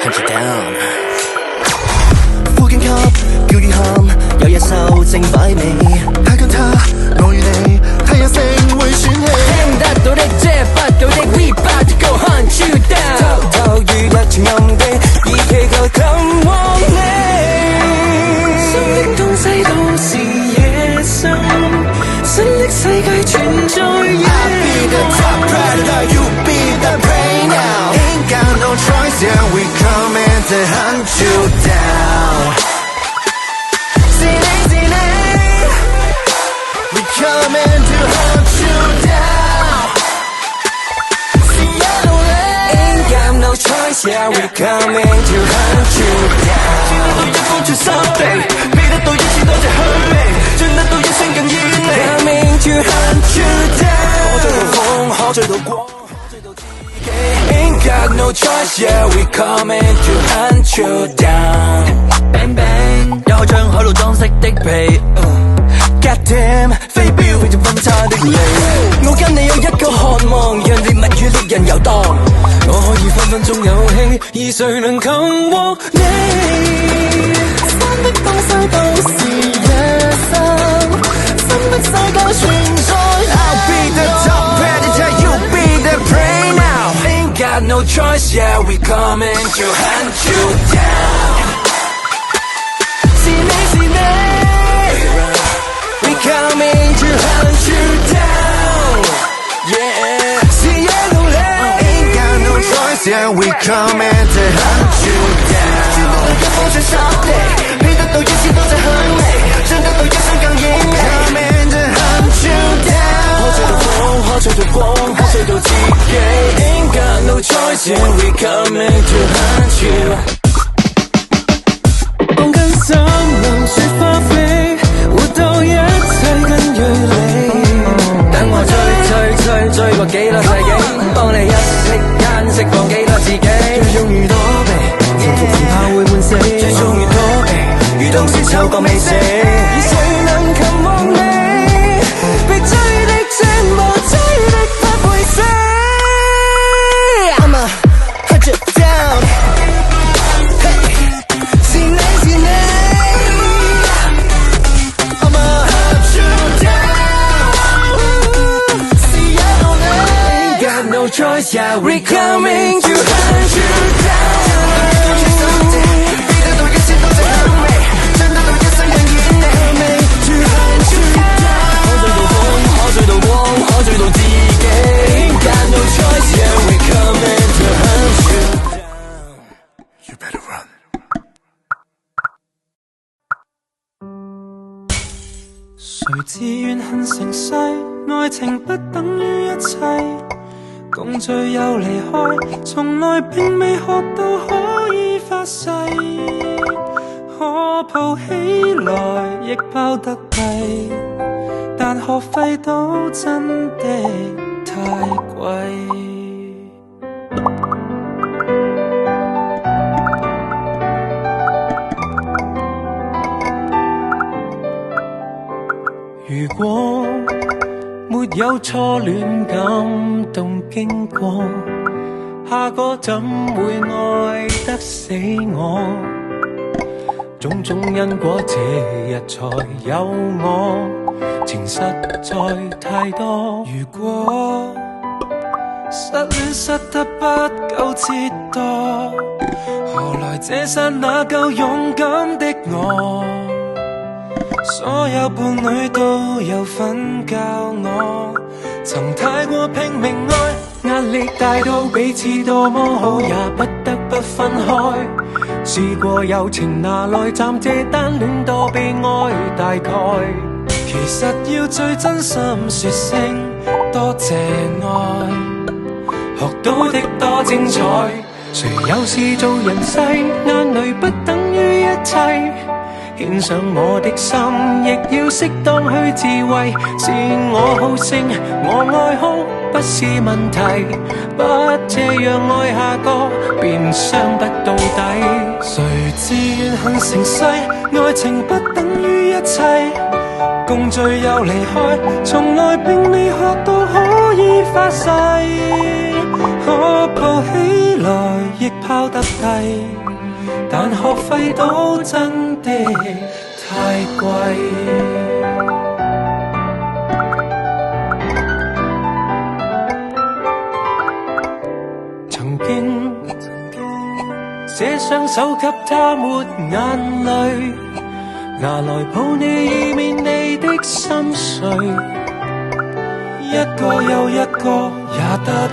hunt you down。呼吸叫與喊，有野獸正擺尾。太近他，我與你，太陽性會喘氣。聽得到的借不到的 ，We about to go hunt you down。偷偷於一寸暗地，以祈求尋獲你。新的東西都是野生，新的世界存在。I be the top predator, you be the prey now. Ain't got no choice, yeah, we coming to hunt you down. See me, we coming to hunt you down. See ain't got no choice, yeah, we coming to hunt you down. 見得到一方全心地，俾得到一千多隻香味，進得到一聲更豔麗。Coming to hunt you down. 可追到風，可追到光，可追到自己。Ain't got no choice, yeah, we coming to hunt you down. Bang bang， 有張海路裝飾的皮。God damn， 飛鏢飛進分叉的你。我跟你有一個渴望，讓獵物與獵人遊蕩。我可以分分鐘遊戲，而誰能擒獲你？新的東西都是野生，新的世界存在。I'll be the top predator, you be the prey now. Ain't got no choice, yeah, we coming to hunt you down. 是你，we coming to hunt you down. Yeah, see you ain't got no choice, yeah, we coming to hunt you down. 見得到一方全心地，俾得到一千多隻香味，進得到一生更豔麗。Coming to hunt you down. 可追到風，可追到光，可追到自己。Ain't got no choice, yeah, we coming to hunt you. 放緊心能雪花飛，活到一切更銳利。等我追過幾多世紀，幫你一息間釋放幾多自己。最終於躲避，潛伏前怕會悶死。最終於躲避，如當時嗅覺未死。而誰能擒獲你？被追的折磨，追的不會死。I'ma hunt you down. Hey， 是你。I'ma hunt you down. See you ain't got no choice, yeah, we coming to hunt you down. 俾得到一千多隻香味，進得到一生更豔麗。Coming to hunt you down. 可追到風，可追到光，可追到自己。Ain't got no choice, yeah, we coming to hunt you down. You better run. 誰自願恨成世？愛情不等於一切，共聚又離開，從來並未學到可以發誓。可抱起來亦抱得低，但學費都真的太貴。如果沒有初戀感動經過，下個怎會愛得死我？種種因果這日才有我，情實在太多。如果失戀失得不夠折墮，何來這剎那夠勇敢的我？所有伴侶都有份教我，曾太過拼命愛，壓力大到彼此多麼好，也不得不分開。試過友情拿來暫借單戀多悲哀，大概其實要最真心說聲多謝愛，學到的多精彩。誰有事做人世，眼淚不等於一切。獻上我的心，亦要適當去自慰。是我好勝，我愛哭不是問題，不這樣愛下個便傷不到底。誰自願恨成世，愛情不等於一切，共聚又離開，從來並未學到可以發誓，可抱起來亦拋得低，但學費都真的太貴。曾經寫雙手給他抹眼淚，拿來抱你以免你的心碎，一個又一個也得。